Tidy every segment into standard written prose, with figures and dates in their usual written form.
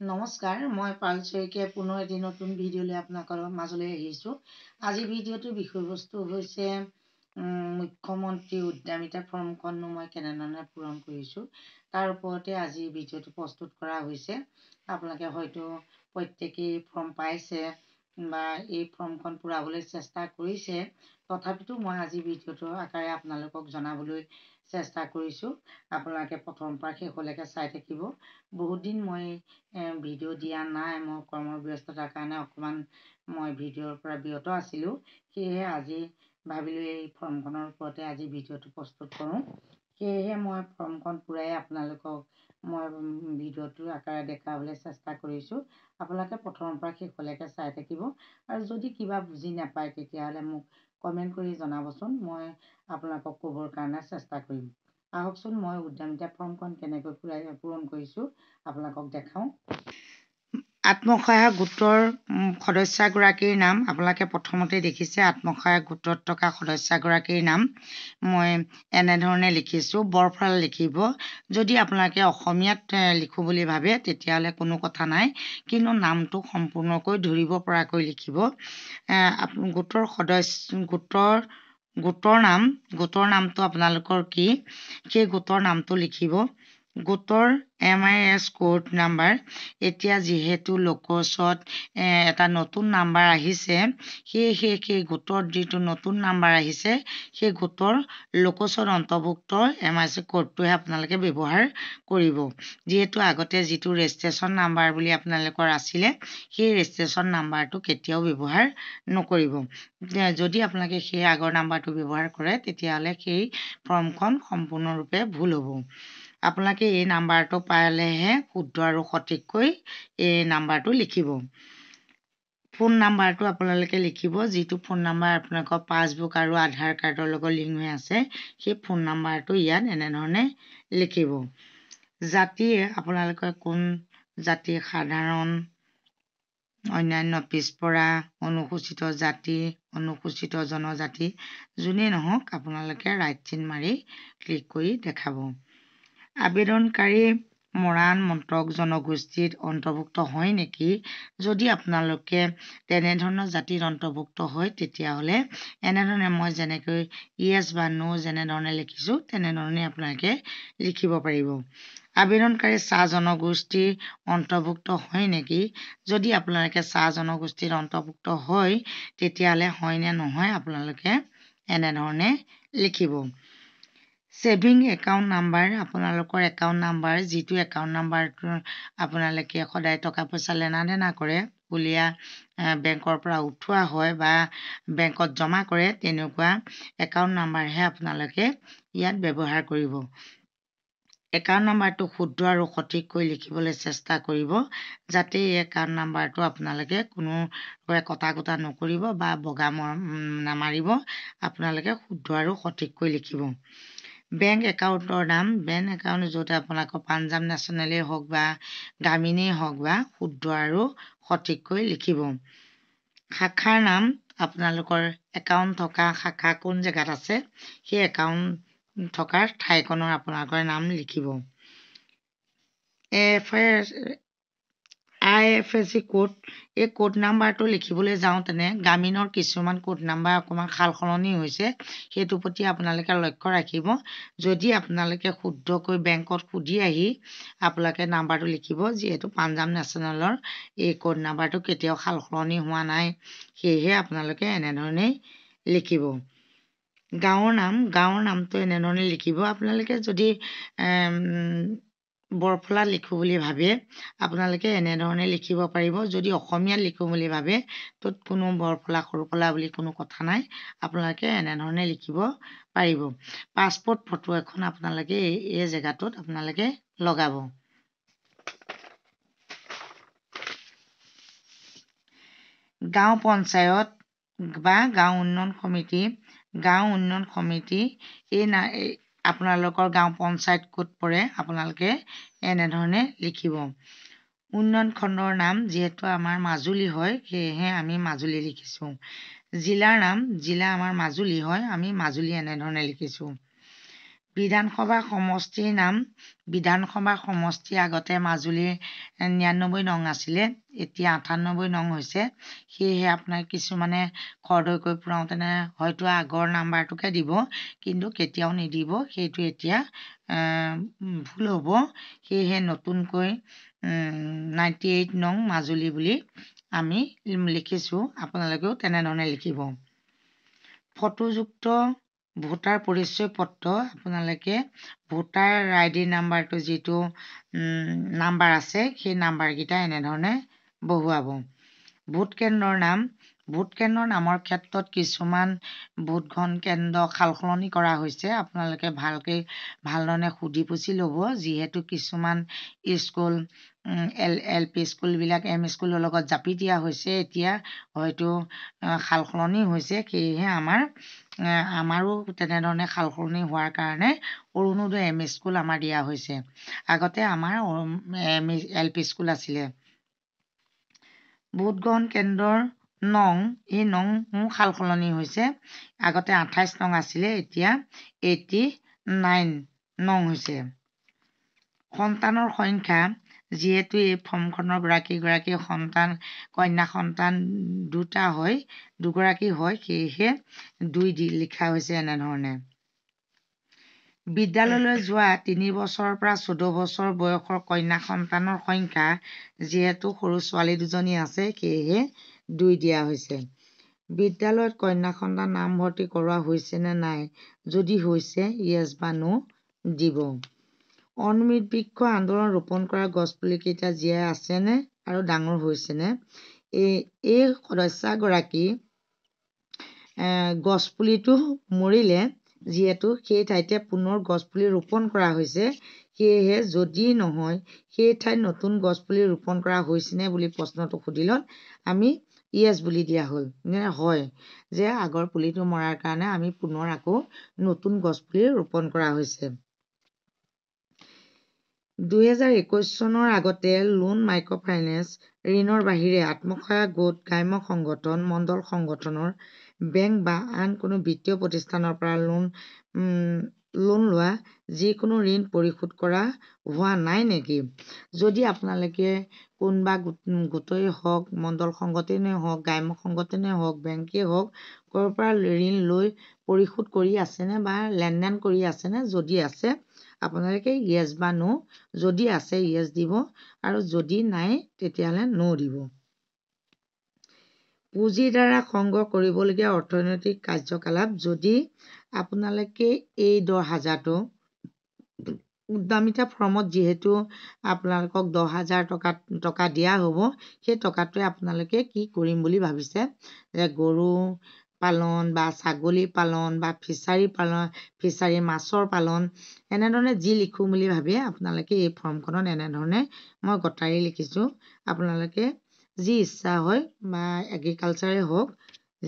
নমস্কাৰ, মই পাল শইকীয়াই পুনৰ এটি নতুন ভিডিঅ' লৈ আপোনালোকৰ মাজলৈ আহিছোঁ। আজি ভিডিঅ'টোৰ বিষয়বস্তু হৈছে মুখ্যমন্ত্ৰী উদ্যমিতা ফৰ্মখন মই কেনেধৰণে পূৰণ কৰিছোঁ তাৰ ওপৰতে আজি ভিডিঅ'টো প্ৰস্তুত কৰা হৈছে। আপোনালোকে হয়তো প্ৰত্যেকেই ফৰ্ম পাইছে বা এই ফৰ্মখন পূৰাবলৈ চেষ্টা কৰিছে, তথাপিতো মই আজি ভিডিঅ'টোৰ আকাৰে আপোনালোকক জনাবলৈ চেষ্টা কৰিছোঁ। আপোনালোকে প্ৰথমৰ পৰা শেষলৈকে চাই থাকিব। বহুত দিন মই ভিডিঅ' দিয়া নাই, মই কৰ্মব্যস্ততাৰ কাৰণে অকণমান মই ভিডিঅ'ৰ পৰা বিৰত আছিলোঁ। সেয়েহে আজি ভাবিলোঁ এই ফৰ্মখনৰ ওপৰতে আজি ভিডিঅ'টো প্ৰস্তুত কৰোঁ। সেয়েহে মই ফৰ্মখন পূৰাই আপোনালোকক মই ভিডিঅ'টোৰ আকাৰে দেখাবলৈ চেষ্টা কৰিছোঁ। আপোনালোকে প্ৰথমৰ পৰা শেষলৈকে চাই থাকিব আৰু যদি কিবা বুজি নাপায় তেতিয়াহ'লে মোক কমেণ্ট কৰি জনাবচোন, মই আপোনালোকক ক'বৰ কাৰণে চেষ্টা কৰিম। আহকচোন মই উদ্যমিতা ফৰ্মখন কেনেকৈ পূৰণ কৰিছোঁ আপোনালোকক দেখাওঁ। আত্মসহায়ক গোটৰ সদস্যাগৰাকীৰ নাম আপোনালোকে প্ৰথমতে দেখিছে। আত্মসহায়ক গোটত থকা সদস্যাগৰাকীৰ নাম মই এনেধৰণে লিখিছোঁ, বৰফলা লিখিব। যদি আপোনালোকে অসমীয়াত লিখোঁ বুলি ভাবে তেতিয়াহ'লে কোনো কথা নাই, কিন্তু নামটো সম্পূৰ্ণকৈ ধৰিব পৰাকৈ লিখিব। গোটৰ নামটো আপোনালোকৰ কি সেই গোটৰ নামটো লিখিব। গোটৰ MIS কোড নাম্বাৰ, এতিয়া যিহেতু লোকৰ ওচৰত এটা নতুন নাম্বাৰ আহিছে, সেয়েহে সেই গোটৰ যিটো নতুন নাম্বাৰ আহিছে সেই গোটৰ লোকচত অন্তৰ্ভুক্ত MIS কোডটোহে আপোনালোকে ব্যৱহাৰ কৰিব। যিহেতু আগতে যিটো ৰেজিষ্ট্ৰেশ্যন নাম্বাৰ বুলি আপোনালোকৰ আছিলে, সেই ৰেজিষ্ট্ৰেশ্যন নাম্বাৰটো কেতিয়াও ব্যৱহাৰ নকৰিব। যদি আপোনালোকে সেই আগৰ নাম্বাৰটো ব্যৱহাৰ কৰে তেতিয়াহ'লে সেই ফৰ্মখন সম্পূৰ্ণৰূপে ভুল হ'ব। আপোনালোকে এই নাম্বাৰটো পালেহে শুদ্ধ আৰু সঠিককৈ এই নাম্বাৰটো লিখিব। ফোন নাম্বাৰটো আপোনালোকে লিখিব, যিটো ফোন নাম্বাৰ আপোনালোকৰ পাছবুক আৰু আধাৰ কাৰ্ডৰ লগত লিংক হৈ আছে, সেই ফোন নাম্বাৰটো ইয়াত এনেধৰণে লিখিব। জাতি আপোনালোকে কোন জাতি, সাধাৰণ, অন্যান্য পিছপৰা, অনুসূচিত জাতি, অনুসূচিত জনজাতি, যোনেই নহওক আপোনালোকে ৰাইট চিন মাৰি ক্লিক কৰি দেখাব। আবেদনকাৰী মৰাণ মটক জনগোষ্ঠীত অন্তৰ্ভুক্ত হয় নেকি? যদি আপোনালোকে তেনেধৰণৰ জাতিত অন্তৰ্ভুক্ত হয় তেতিয়াহ'লে এনেধৰণে মই যেনেকৈ য়েছ বা ন' যেনেধৰণে লিখিছোঁ তেনেধৰণে আপোনালোকে লিখিব পাৰিব। আবেদনকাৰী চাহ জনগোষ্ঠীৰ অন্তৰ্ভুক্ত হয় নেকি? যদি আপোনালোকে চাহ জনগোষ্ঠীত অন্তৰ্ভুক্ত হয় তেতিয়াহ'লে হয় নে নহয় আপোনালোকে এনেধৰণে লিখিব। ছেভিং একাউণ্ট নাম্বাৰ, আপোনালোকৰ একাউণ্ট নাম্বাৰ, যিটো একাউণ্ট নাম্বাৰটো আপোনালোকে সদায় টকা পইচা লেনা দেনা কৰে, বেংকৰ পৰা উঠোৱা হয় বা বেংকত জমা কৰে, তেনেকুৱা একাউণ্ট নাম্বাৰহে আপোনালোকে ইয়াত ব্যৱহাৰ কৰিব। একাউণ্ট নাম্বাৰটো শুদ্ধ আৰু সঠিককৈ লিখিবলৈ চেষ্টা কৰিব, যাতে এই একাউণ্ট নাম্বাৰটো আপোনালোকে কোনো কটা কুটা নকৰিব বা বগা নামাৰিব। আপোনালোকে শুদ্ধ আৰু সঠিককৈ লিখিব। বেংক একাউণ্টৰ নাম, বেংক একাউণ্ট য'ত আপোনালোকৰ পাঞ্জাৱ নেশ্যনেলেই হওক বা গ্ৰামীণেই হওক বা শুদ্ধ আৰু সঠিককৈ লিখিব। শাখাৰ নাম, আপোনালোকৰ একাউণ্ট থকা শাখা কোন জেগাত আছে সেই একাউণ্ট থকা ঠাইখনৰ আপোনালোকৰ নাম লিখিব। IFSC কোড, এই কোড নাম্বাৰটো লিখিবলৈ যাওঁতেনে গ্ৰামীণৰ কিছুমান কোড নাম্বাৰ অকণমান সাল সলনি হৈছে, সেইটোৰ প্ৰতি আপোনালোকে লক্ষ্য ৰাখিব। যদি আপোনালোকে শুদ্ধকৈ বেংকত সুধি আহি আপোনালোকে নাম্বাৰটো লিখিব, যিহেতু পাঞ্জাৱ নেশ্যনেলৰ এই কোড নাম্বাৰটো কেতিয়াও সাল সলনি হোৱা নাই, সেয়েহে আপোনালোকে এনেধৰণেই লিখিব। গাঁৱৰ নামটো এনেধৰণে লিখিব। আপোনালোকে যদি বৰফলা লিখোঁ বুলি ভাবে আপোনালোকে এনেধৰণে লিখিব পাৰিব। যদি অসমীয়াত লিখোঁ বুলি ভাবে ত'ত কোনো বৰফলা সৰুফলা বুলি কোনো কথা নাই, আপোনালোকে এনেধৰণে লিখিব পাৰিব। পাছপোৰ্ট ফটো এখন আপোনালোকে এই জেগাটোত আপোনালোকে লগাব। গাঁও পঞ্চায়ত বা গাঁও উন্নয়ন সমিতি এই আপোনালোকৰ গাঁও পঞ্চায়ত ক'ত পৰে আপোনালোকে এনেধৰণে লিখিব। উন্নয়ন খণ্ডৰ নাম, যিহেতু আমাৰ মাজুলী হয় সেয়েহে আমি মাজুলী লিখিছোঁ। জিলাৰ নাম, জিলা আমাৰ মাজুলী হয়, আমি মাজুলী এনেধৰণে লিখিছোঁ। বিধানসভা সমষ্টিৰ নাম বিধানসভা সমষ্টি আগতে মাজুলীৰ ৯৯ নং আছিলে, এতিয়া ৯৮ নং হৈছে। সেয়েহে আপোনাৰ কিছুমানে খৰধৰকৈ পুৰাওঁতেনে হয়তো আগৰ নাম্বাৰটোকে দিব, কিন্তু কেতিয়াও নিদিব, সেইটো এতিয়া ভুল হ'ব। সেয়েহে নতুনকৈ ৯৮ নং মাজুলী বুলি আমি লিখিছোঁ, আপোনালোকেও তেনেধৰণে লিখিব। ফটোযুক্ত ভোটাৰ পৰিচয় পত্ৰ আপোনালোকে ভোটাৰ আইডি নাম্বাৰটো যিটো নাম্বাৰ আছে সেই নাম্বাৰকেইটা এনেধৰণে বহুৱাব। ভোট কেন্দ্ৰৰ নাম ভোট কেন্দ্ৰৰ নামৰ ক্ষেত্ৰত কিছুমান ভোটগ্ৰহণ কেন্দ্ৰ সালসলনি কৰা হৈছে, আপোনালোকে ভালধৰণে সুধি পুচি ল'ব, যিহেতু কিছুমান স্কুল এল পি স্কুলবিলাক এম স্কুলৰ লগত জাপি দিয়া হৈছে, এতিয়া হয়তো সালসলনি হৈছে। সেয়েহে আমাৰো তেনেধৰণে সালসলনি হোৱাৰ কাৰণে অৰুণোদয় এম ই স্কুল আমাৰ দিয়া হৈছে। আগতে আমাৰ এল পি স্কুল আছিলে। ভোটগ্ৰহণ কেন্দ্ৰৰ নং এই নংও সালসলনি হৈছে, আগতে ২৮ নং আছিলে, এতিয়া 89 নং হৈছে। সন্তানৰ সংখ্যা যিহেতু এই ফৰ্মখনৰ গৰাকী সন্তান কন্যা সন্তান দুগৰাকী হয়, সেয়েহে 2 লিখা হৈছে এনেধৰণে। বিদ্যালয়লৈ যোৱা 3 বছৰৰ পৰা 14 বছৰ বয়সৰ কন্যা সন্তানৰ সংখ্যা যিহেতু সৰু ছোৱালী 2জনী আছে, সেয়েহে 2 দিয়া হৈছে। বিদ্যালয়ত কন্যা সন্তান নামভৰ্তি কৰোৱা হৈছে নে নাই, যদি হৈছে য়েছ বা নো দিব। অনিমিত বৃক্ষ আন্দোলন ৰোপণ কৰা গছপুলিকেইটা জীয়াই আছেনে আৰু ডাঙৰ হৈছেনে? এই সদস্যাগৰাকী গছপুলিটো মৰিলে, যিহেতু সেই ঠাইতে পুনৰ গছপুলি ৰোপণ কৰা হৈছে, সেয়েহে যদি নহয় সেই ঠাইত নতুন গছপুলি ৰোপণ কৰা হৈছেনে বুলি প্ৰশ্নটো সুধিলত আমি য়েছ বুলি দিয়া হ'ল, হয় যে আগৰ পুলিটো মৰাৰ কাৰণে আমি পুনৰ আকৌ নতুন গছপুলি ৰোপণ কৰা হৈছে। 2021 চনৰ আগতে লোন মাইক্ৰ'ফাইনেন্স ঋণৰ বাহিৰে আত্মসহায়ক গোট, গ্ৰাম্য সংগঠন, মণ্ডল সংগঠনৰ বেংক বা আন কোনো বিত্তীয় প্ৰতিষ্ঠানৰ পৰা লোন লোৱা যিকোনো ঋণ পৰিশোধ কৰা হোৱা নাই নেকি? যদি আপোনালোকে কোনোবা গোটই হওক, মণ্ডল সংগঠনেই হওক, গ্ৰাম্য সংগঠনেই হওক, বেংকেই হওক, ক'ৰ পৰা ঋণ লৈ পৰিশোধ কৰি আছেনে বা লেনদেন কৰি আছেনে, যদি আছে আপোনালোকে য়েছ বা নো, যদি আছে য়েছ দিব আৰু যদি নাই তেতিয়াহ'লে নো দিব। পুঁজিৰ দ্বাৰা সংগ্ৰহ কৰিবলগীয়া অৰ্থনৈতিক কাৰ্যকলাপ যদি আপোনালোকে এই 10,000টো উদ্যমিতা ফৰ্মত যিহেতু আপোনালোকক 10,000 টকা দিয়া হ'ব, সেই টকাটোৱে আপোনালোকে কি কৰিম বুলি ভাবিছে, যে গৰু পালন বা ছাগলী পালন বা ফিছাৰী মাছৰ পালন, এনেধৰণে যি লিখোঁ বুলি ভাবে আপোনালোকে এই ফৰ্মখনত এনেধৰণে মই গটাৰি লিখিছোঁ, আপোনালোকে যি ইচ্ছা হয় বা এগ্ৰিকালচাৰে হওক,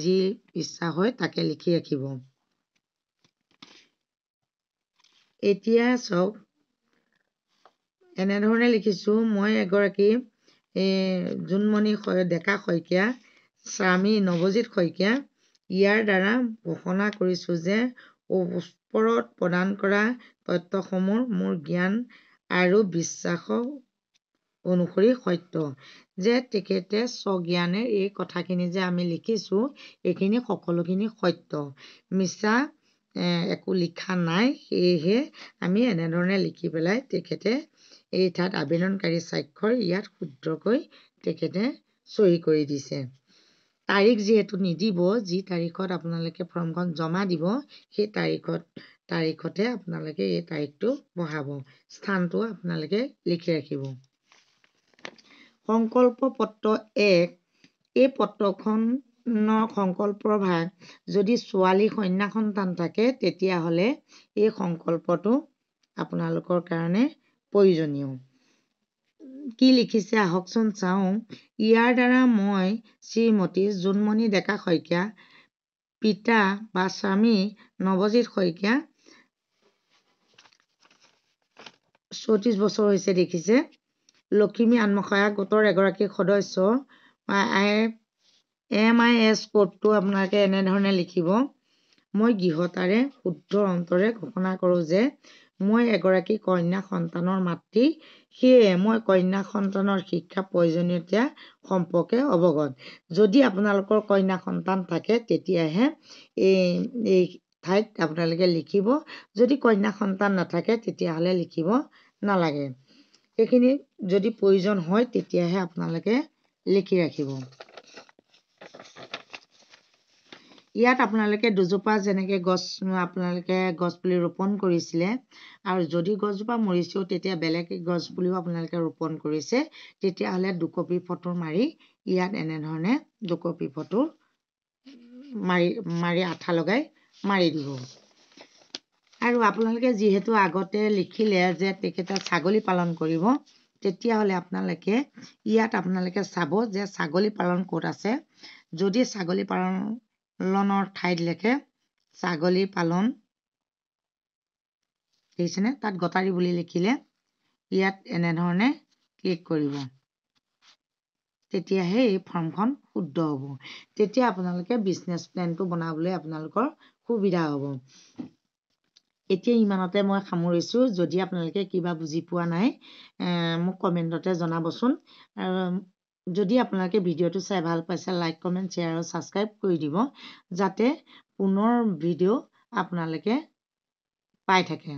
যি ইচ্ছা হয় তাকে লিখি ৰাখিব। এতিয়া চাওক, এনেধৰণে লিখিছোঁ, মই এগৰাকী জোনমণি ডেকা শইকীয়া, স্বামী নৱজিৎ শইকীয়া, ইয়াৰ দ্বাৰা ঘোষণা কৰিছোঁ যে ওপৰত প্ৰদান কৰা তথ্যসমূহ মোৰ জ্ঞান আৰু বিশ্বাস অনুসৰি সত্য, যে তেখেতে স্বজ্ঞানে এই কথাখিনি যে আমি লিখিছোঁ এইখিনি সকলোখিনি সত্য, মিছা একো লিখা নাই। সেয়েহে আমি এনেধৰণে লিখি পেলাই তেখেতে এই ঠাইত আবেদনকাৰী স্বাক্ষৰ ইয়াত শুদ্ধকৈ তেখেতে চহী কৰি দিছে। তাৰিখ যিহেতু নিদিব, যি তাৰিখত আপোনালোকে ফৰ্মখন জমা দিব সেই তাৰিখতে আপোনালোকে এই তাৰিখটো বহাব, স্থানটো আপোনালোকে লিখি ৰাখিব। সংকল্প পত্ৰ 1, এই পত্ৰখনৰ সংকল্পৰ ভাগ যদি ছোৱালী কন্যা সন্তান থাকে তেতিয়াহ'লে এই সংকল্পটো আপোনালোকৰ কাৰণে প্ৰয়োজনীয়। কি লিখিছে আহকচোন চাওঁ। ইয়াৰ দ্বাৰা মই শ্ৰীমতী জোনমণি ডেকা শইকীয়া, পিতা বা স্বামী নৱজিৎ শইকীয়া, 34 বছৰ হৈছে দেখিছে, লখিমী আত্মসহায়ক গোটৰ এগৰাকী সদস্য, MIS কোডটো আপোনালোকে এনেধৰণে লিখিব, মই গৃহতাৰে শুদ্ধ অন্তৰে ঘোষণা কৰোঁ যে মই এগৰাকী কন্যা সন্তানৰ মাতৃ, সেয়ে মই কন্যা সন্তানৰ শিক্ষা প্ৰয়োজনীয়তা সম্পৰ্কে অৱগত। যদি আপোনালোকৰ কন্যা সন্তান থাকে তেতিয়াহে এই ঠাইত আপোনালোকে লিখিব। যদি কন্যা সন্তান নাথাকে তেতিয়াহ'লে লিখিব নালাগে। এইখিনি যদি প্ৰয়োজন হয় তেতিয়াহে আপোনালোকে লিখি ৰাখিব। ইয়াত আপোনালোকে দুজোপা যেনেকৈ আপোনালোকে গছপুলি ৰোপণ কৰিছিলে আৰু যদি গছজোপা মৰিছেও তেতিয়া বেলেগ গছপুলিও আপোনালোকে ৰোপণ কৰিছে, তেতিয়াহ'লে 2 কপি ফটো মাৰি ইয়াত এনেধৰণে 2 কপি ফটো মাৰি আঠা লগাই মাৰি দিব। আৰু আপোনালোকে যিহেতু আগতে লিখিলে যে তেখেতে ছাগলী পালন কৰিব, তেতিয়াহ'লে আপোনালোকে ইয়াত চাব যে ছাগলী পালন ক'ত আছে। যদি ছাগলী পালনৰ ঠাইত লিখে ছাগলী পালন, দেখিছেনে, তাত গটাৰী বুলি লিখিলে ইয়াত এনেধৰণে ক্লিক কৰিব। তেতিয়াহে এই ফৰ্মখন শুদ্ধ হ'ব। তেতিয়া আপোনালোকে বিজনেছ প্লেনটো বনাবলৈ আপোনালোকৰ সুবিধা হ'ব। এতিয়া ইমানতে মই সামৰিছোঁ। যদি আপোনালোকে কিবা বুজি পোৱা নাই মোক কমেণ্টতে জনাবচোন। আৰু যদি আপোনালোকে ভিডিঅ'টো চাই ভাল পাইছে, লাইক, কমেণ্ট, শ্বেয়াৰ আৰু ছাবস্ক্ৰাইব কৰি দিব, যাতে পুনৰ ভিডিঅ' আপোনালোকে পাই থাকে।